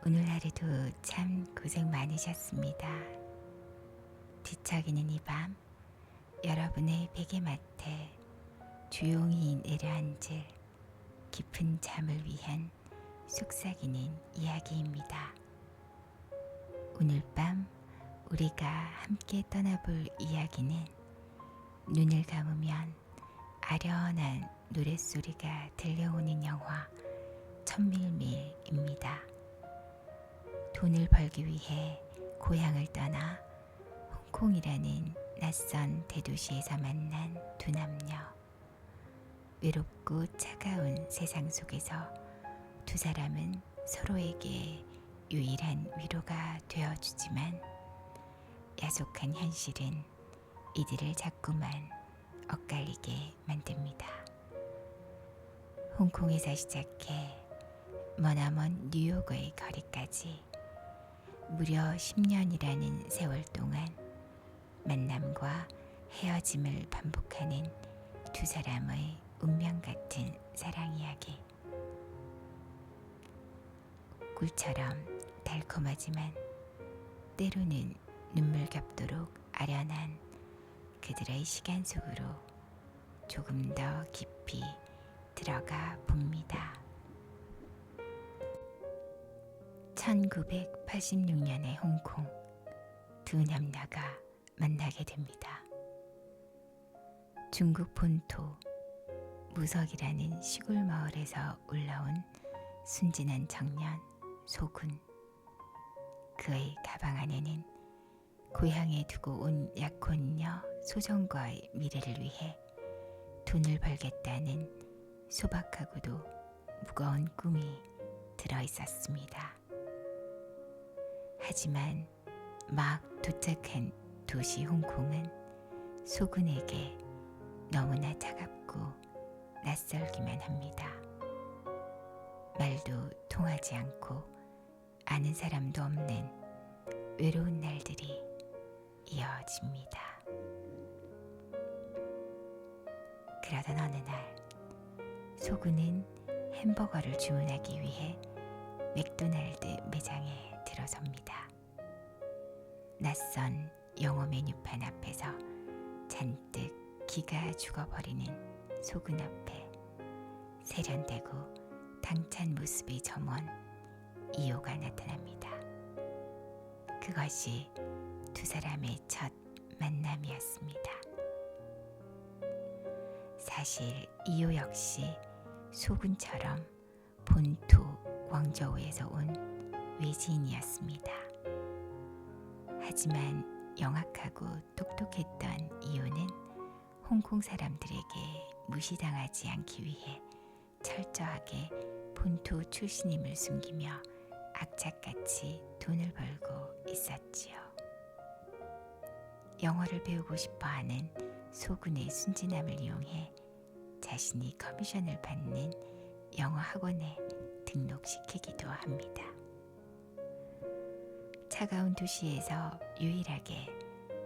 오늘 하루도 참 고생 많으셨습니다. 뒤척이는 이 밤, 여러분의 베개맡에 조용히 내려앉을 깊은 잠을 위한 속삭이는 이야기입니다. 오늘 밤 우리가 함께 떠나볼 이야기는 눈을 감으면 아련한 노랫소리가 들려오는 영화 천밀밀입니다. 돈을 벌기 위해 고향을 떠나 홍콩이라는 낯선 대도시에서 만난 두 남녀. 외롭고 차가운 세상 속에서 두 사람은 서로에게 유일한 위로가 되어주지만 야속한 현실은 이들을 자꾸만 엇갈리게 만듭니다. 홍콩에서 시작해 머나먼 뉴욕의 거리까지 무려 10년이라는 세월 동안 만남과 헤어짐을 반복하는 두 사람의 운명 같은 사랑 이야기. 꿀처럼 달콤하지만 때로는 눈물겹도록 아련한 그들의 시간 속으로 조금 더 깊이 들어가 봅니다. 1986년의 홍콩, 두 남녀가 만나게 됩니다. 중국 본토 무석이라는 시골 마을에서 올라온 순진한 청년 소군. 그의 가방 안에는 고향에 두고 온 약혼녀 소정과의 미래를 위해 돈을 벌겠다는 소박하고도 무거운 꿈이 들어있었습니다. 하지만 막 도착한 도시 홍콩은 소군에게 너무나 차갑고 낯설기만 합니다. 말도 통하지 않고 아는 사람도 없는 외로운 날들이 이어집니다. 그러던 어느 날 소군은 햄버거를 주문하기 위해 맥도날드 매장에 들어섭니다. 낯선 영어 메뉴판 앞에서 잔뜩 기가 죽어버리는 소군 앞에 세련되고 당찬 모습의 점원 이호가 나타납니다. 그것이 두 사람의 첫 만남이었습니다. 사실 이호 역시 소군처럼 본토 광저우에서 온 외지인이었습니다. 하지만 영악하고 똑똑했던 이호는 홍콩 사람들에게 무시당하지 않기 위해 철저하게 본토 출신임을 숨기며 악착같이 돈을 벌고 있었지요. 영어를 배우고 싶어하는 소군의 순진함을 이용해 자신이 커미션을 받는 영어 학원에 등록시키기도 합니다. 차가운 도시에서 유일하게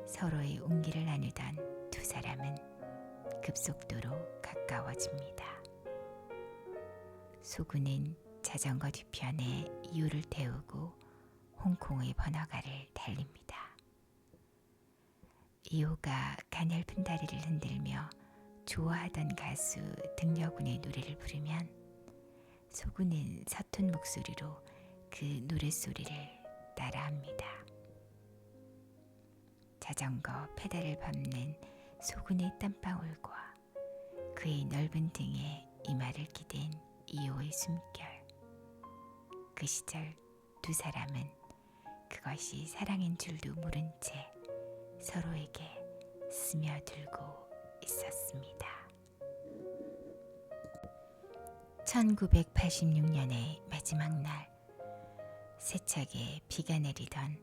서로의 온기를 나누던 두 사람은 급속도로 가까워집니다. 소군은 자전거 뒤편에 이호를 태우고 홍콩의 번화가를 달립니다. 이호가 가냘픈 다리를 흔들며 좋아하던 가수 등려군의 노래를 부르면 소군은 서툰 목소리로 그 노랫소리를 따라합니다. 자전거 페달을 밟는 소군의 땀방울과 그의 넓은 등에 이마를 기댄 이호의 숨결. 그 시절 두 사람은 그것이 사랑인 줄도 모른 채 서로에게 스며들고 있었습니다. 1986년의 마지막 날, 세차게 비가 내리던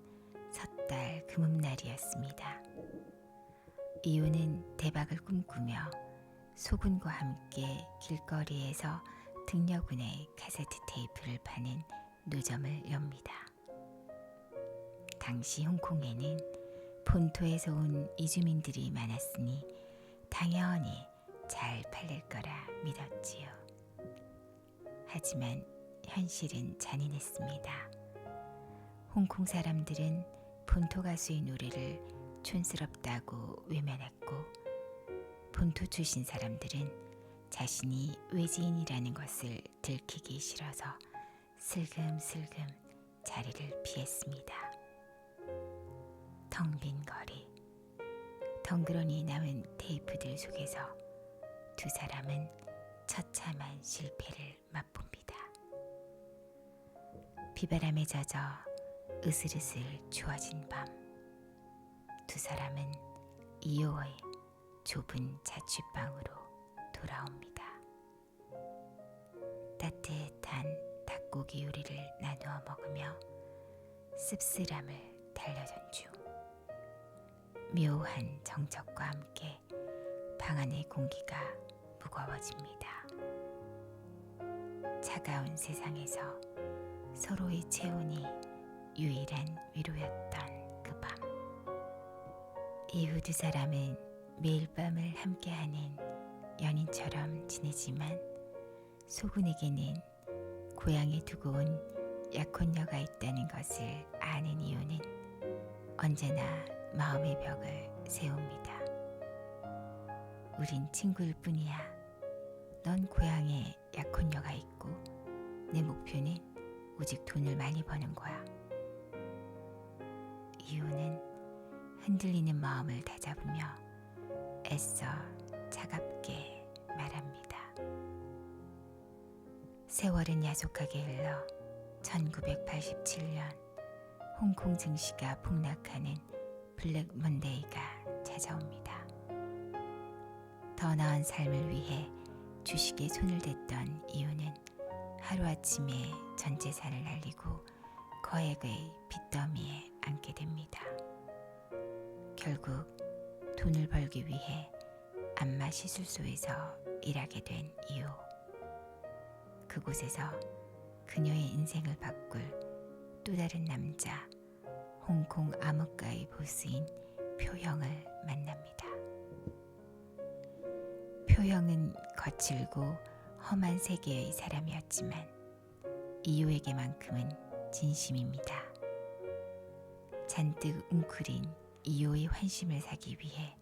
섣달 금음날이었습니다. 이호는 대박을 꿈꾸며 소군과 함께 길거리에서 등려군의 카세트 테이프를 파는 노점을 엽니다. 당시 홍콩에는 본토에서 온 이주민들이 많았으니 당연히 잘 팔릴 거라 믿었지요. 하지만 현실은 잔인했습니다. 홍콩 사람들은 본토 가수의 노래를 촌스럽다고 외면했고, 본토 출신 사람들은 자신이 외지인이라는 것을 들키기 싫어서 슬금슬금 자리를 피했습니다. 텅 빈 거리, 덩그러니 남은 테이프들 속에서 두 사람은 처참한 실패를 맛봅니다. 비바람에 젖어 으슬으슬 추워진 밤, 두 사람은 이호의 좁은 자취방으로 돌아옵니다. 따뜻한 닭고기 요리를 나누어 먹으며 씁쓸함을 달래던 중, 묘한 정적과 함께 방 안의 공기가 무거워집니다. 차가운 세상에서 서로의 체온이 유일한 위로였던 그 밤, 이후 두 사람은 매일 밤을 함께하는 연인처럼 지내지만 소군에게는 고향에 두고 온 약혼녀가 있다는 것을 아는 이유는 언제나 마음의 벽을 세웁니다. 우린 친구일 뿐이야. 넌 고향에 약혼녀가 있고 내 목표는 오직 돈을 많이 버는 거야. 이유는 흔들리는 마음을 다잡으며 애써 차갑게 말합니다. 세월은 야속하게 흘러 1987년 홍콩 증시가 폭락하는 블랙 먼데이가 찾아옵니다. 더 나은 삶을 위해 주식에 손을 댔던 이유는 하루아침에 전 재산을 날리고 거액의 빚더미에 앉게 됩니다. 결국 돈을 벌기 위해 안마 시술소에서 일하게 된 이유, 그곳에서 그녀의 인생을 바꿀 또 다른 남자, 홍콩 암흑가의 보스인 표형을 만납니다. 표형은 거칠고 험한 세계의 사람이었지만 이효에게만큼은 진심입니다. 잔뜩 웅크린 이효의 환심을 사기 위해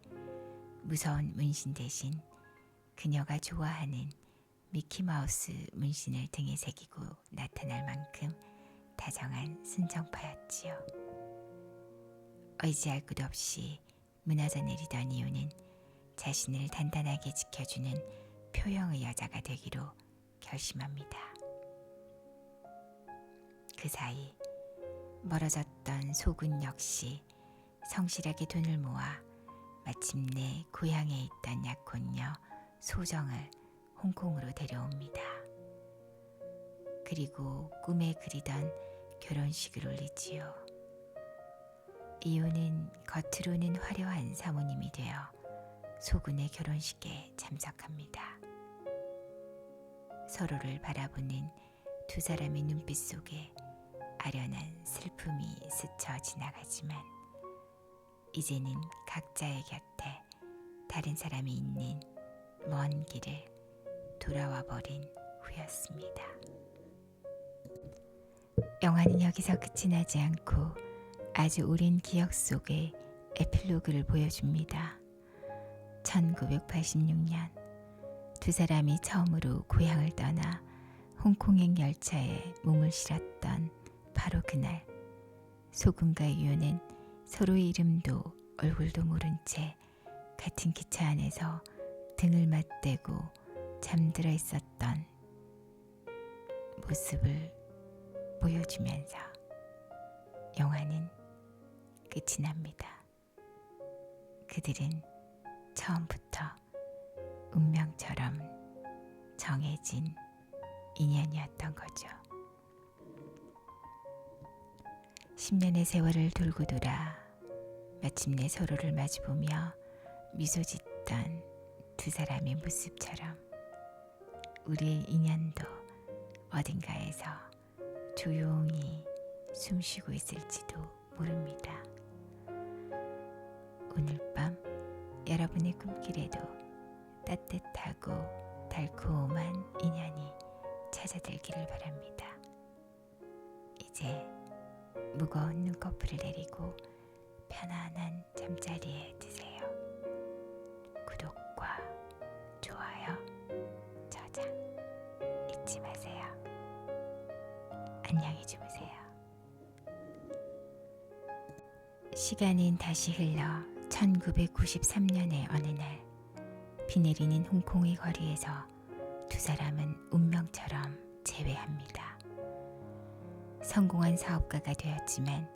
무서운 문신 대신 그녀가 좋아하는 미키마우스 문신을 등에 새기고 나타날 만큼 다정한 순정파였지요. 의지할 것 없이 무너져 내리던 이유는 자신을 단단하게 지켜주는 표형의 여자가 되기로 결심합니다. 그 사이 멀어졌던 소군 역시 성실하게 돈을 모아 마침내 고향에 있던 약혼녀 소정을 홍콩으로 데려옵니다. 그리고 꿈에 그리던 결혼식을 올리지요. 이유는 겉으로는 화려한 사모님이 되어 소군의 결혼식에 참석합니다. 서로를 바라보는 두 사람의 눈빛 속에 아련한 슬픔이 스쳐 지나가지만 이제는 각자의 곁에 다른 사람이 있는 먼 길을 돌아와 버린 후였습니다. 영화는 여기서 끝이 나지 않고 아주 오랜 기억 속에 에필로그를 보여줍니다. 1986년 두 사람이 처음으로 고향을 떠나 홍콩행 열차에 몸을 실었던 바로 그날, 소군과 이효는 서로의 이름도 얼굴도 모른 채 같은 기차 안에서 등을 맞대고 잠들어 있었던 모습을 보여주면서 영화는 끝이 납니다. 그들은 처음부터 운명처럼 정해진 인연이었던 거죠. 10년의 세월을 돌고 돌아 마침내 서로를 마주보며 미소 짓던 두 사람의 모습처럼 우리의 인연도 어딘가에서 조용히 숨쉬고 있을지도 모릅니다. 오늘 밤 여러분의 꿈길에도 따뜻하고 달콤한 인연이 찾아들기를 바랍니다. 이제 무거운 눈꺼풀을 내리고 편안한 잠자리에 드세요. 구독과 좋아요, 저장 잊지 마세요. 안녕히 주무세요. 시간은 다시 흘러 1993년의 어느 날, 비 내리는 홍콩의 거리에서 두 사람은 운명처럼 재회합니다. 성공한 사업가가 되었지만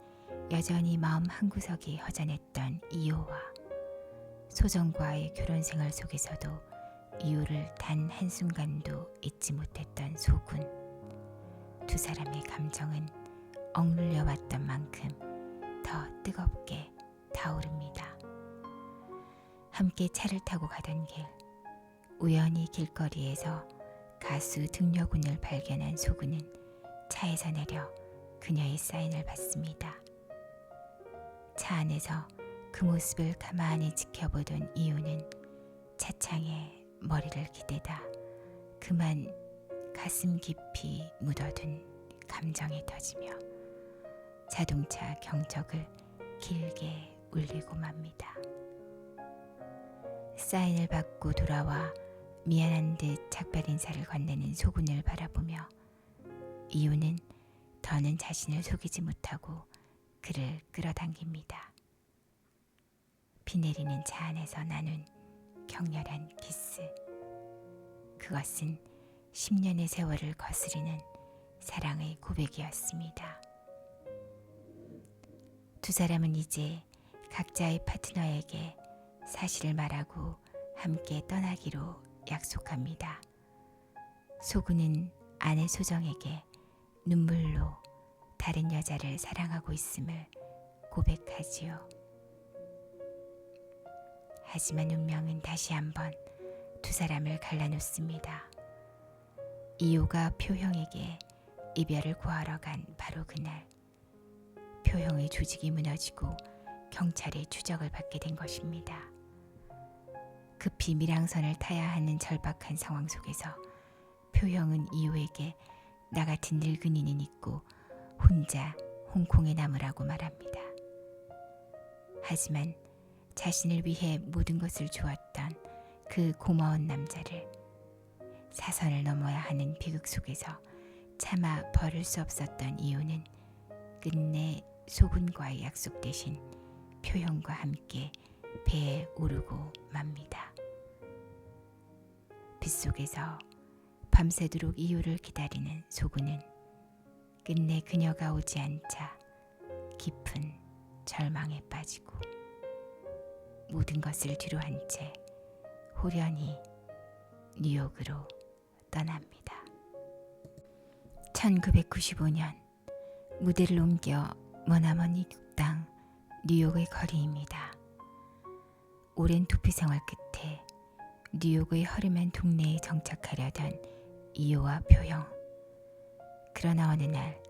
여전히 마음 한구석이 허전했던 이효와 소정과의 결혼 생활 속에서도 이효를 단 한순간도 잊지 못했던 소군. 두 사람의 감정은 억눌려 왔던 만큼 더 뜨겁게 타오릅니다. 함께 차를 타고 가던 길, 우연히 길거리에서 가수 등려군을 발견한 소군은 차에서 내려 그녀의 사인을 받습니다. 차 안에서 그 모습을 가만히 지켜보던 이유는 차창에 머리를 기대다 그만 가슴 깊이 묻어둔 감정이 터지며 자동차 경적을 길게 울리고 맙니다. 사인을 받고 돌아와 미안한 듯 작별 인사를 건네는 소군을 바라보며 이유는 더는 자신을 속이지 못하고 그를 끌어당깁니다. 비 내리는 차 안에서 나눈 격렬한 키스. 그것은 10년의 세월을 거스르는 사랑의 고백이었습니다. 두 사람은 이제 각자의 파트너에게 사실을 말하고 함께 떠나기로 약속합니다. 소군은 아내 소정에게 눈물로 다른 여자를 사랑하고 있음을 고백하지요. 하지만 운명은 다시 한번 두 사람을 갈라놓습니다. 이효가 표형에게 이별을 구하러 간 바로 그날, 표형의 조직이 무너지고 경찰의 추적을 받게 된 것입니다. 급히 밀항선을 타야 하는 절박한 상황 속에서 표형은 이효에게 나 같은 늙은이는 있고 혼자 홍콩에 남으라고 말합니다. 하지만 자신을 위해 모든 것을 주었던 그 고마운 남자를 사선을 넘어야 하는 비극 속에서 차마 버릴 수 없었던 이유는 끝내 소군과의 약속 대신 표형과 함께 배에 오르고 맙니다. 빗속에서 밤새도록 이유를 기다리는 소군은 끝내 그녀가 오지 않자 깊은 절망에 빠지고 모든 것을 뒤로한 채 호련히 뉴욕으로 떠납니다. 1995년 무대를 옮겨 머나먼 이국 땅 뉴욕의 거리입니다. 오랜 도피 생활 끝에 뉴욕의 허름한 동네에 정착하려던 이효와 표형. 그러나 어느 날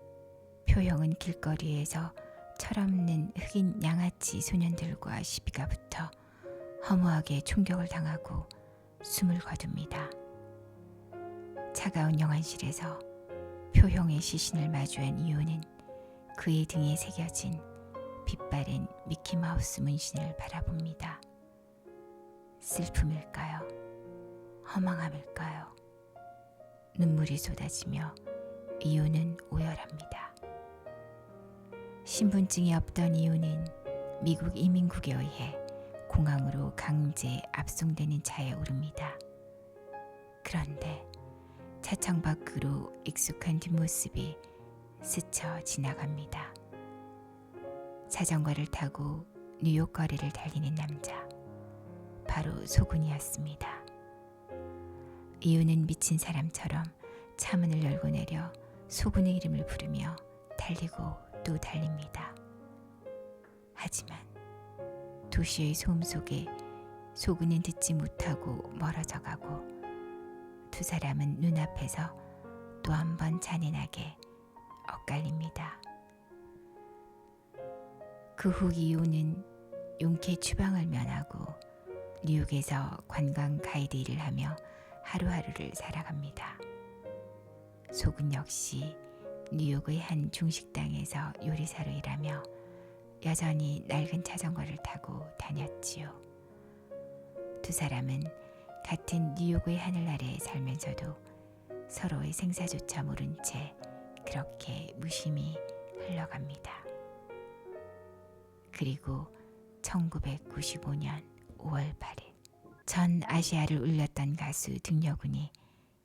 표형은 길거리에서 철없는 흑인 양아치 소년들과 시비가 붙어 허무하게 총격을 당하고 숨을 거둡니다. 차가운 영안실에서 표형의 시신을 마주한 이유는 그의 등에 새겨진 빛바랜 미키마우스 문신을 바라봅니다. 슬픔일까요? 허망함일까요? 눈물이 쏟아지며 이유는 오열합니다. 신분증이 없던 이유는 미국 이민국에 의해 공항으로 강제 압송되는 차에 오릅니다. 그런데 차창 밖으로 익숙한 뒷모습이 스쳐 지나갑니다. 자전거를 타고 뉴욕 거리를 달리는 남자, 바로 소군이었습니다. 이유는 미친 사람처럼 차문을 열고 내려 소군의 이름을 부르며 달리고 또 달립니다. 하지만 도시의 소음 속에 소군은 듣지 못하고 멀어져 가고 두 사람은 눈앞에서 또 한 번 잔인하게 엇갈립니다. 그 후 이유는 용케 추방을 면하고 뉴욕에서 관광 가이드 일을 하며 하루하루를 살아갑니다. 소군 역시 뉴욕의 한 중식당에서 요리사로 일하며 여전히 낡은 자전거를 타고 다녔지요. 두 사람은 같은 뉴욕의 하늘 아래에 살면서도 서로의 생사조차 모른 채 그렇게 무심히 흘러갑니다. 그리고 1995년 5월 8일 전 아시아를 울렸던 가수 등려군이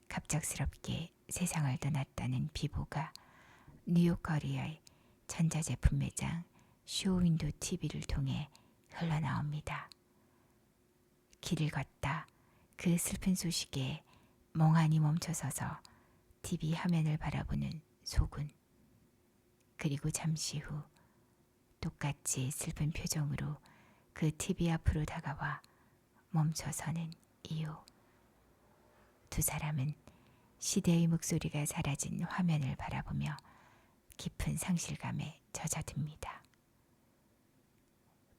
갑작스럽게 세상을 떠났다는 비보가 뉴욕 거리의 전자제품 매장 쇼윈도 TV를 통해 흘러나옵니다. 길을 걷다 그 슬픈 소식에 멍하니 멈춰서서 TV 화면을 바라보는 소군. 그리고 잠시 후 똑같이 슬픈 표정으로 그 TV 앞으로 다가와 멈춰서는 이유. 두 사람은 시대의 목소리가 사라진 화면을 바라보며 깊은 상실감에 젖어듭니다.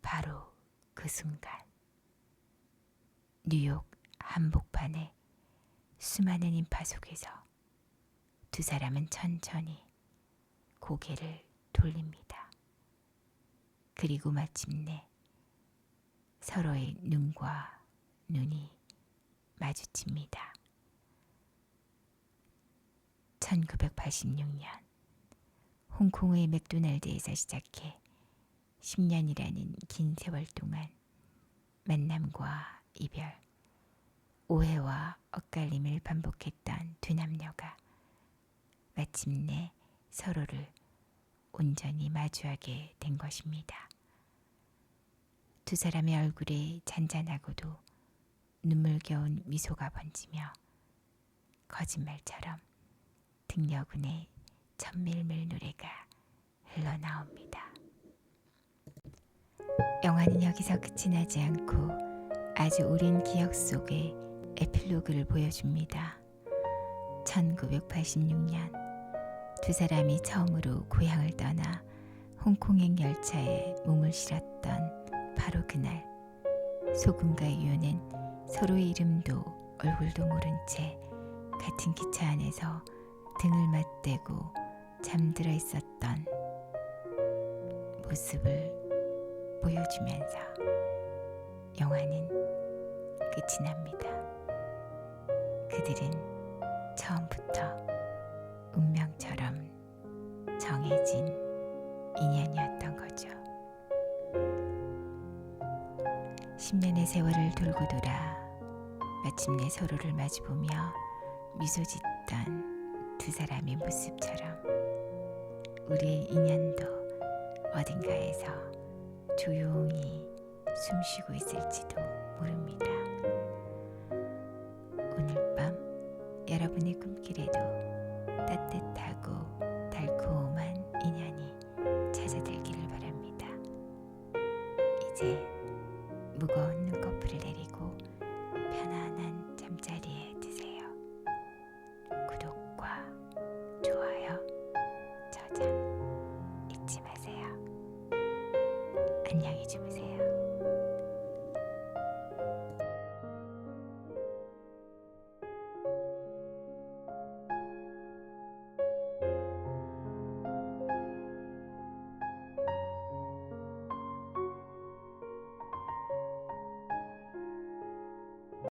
바로 그 순간 뉴욕 한복판의 수많은 인파 속에서 두 사람은 천천히 고개를 돌립니다. 그리고 마침내 서로의 눈과 눈이 마주칩니다. 1986년 홍콩의 맥도날드에서 시작해 10년이라는 긴 세월 동안 만남과 이별, 오해와 엇갈림을 반복했던 두 남녀가 마침내 서로를 온전히 마주하게 된 것입니다. 두 사람의 얼굴에 잔잔하고도 눈물겨운 미소가 번지며 거짓말처럼 등려군의 천밀밀 노래가 흘러나옵니다. 영화는 여기서 끝이 나지 않고 아주 오랜 기억 속에 에필로그를 보여줍니다. 1986년 두 사람이 처음으로 고향을 떠나 홍콩행 열차에 몸을 실었던 바로 그날 소군과 유효는 서로의 이름도 얼굴도 모른 채 같은 기차 안에서 등을 맞대고 잠들어 있었던 모습을 보여주면서 영화는 끝이 납니다. 그들은 처음부터 운명처럼 정해진 인연이었던 거죠. 10년의 세월을 돌고 돌아 마침내 서로를 마주보며 미소 짓던 두 사람의 모습처럼 우리의 인연도 어딘가에서 조용히 숨쉬고 있을지도 모릅니다. 오늘 밤 여러분의 꿈길에도 따뜻하고 달콤한 인연이 찾아들기를 바랍니다. 이제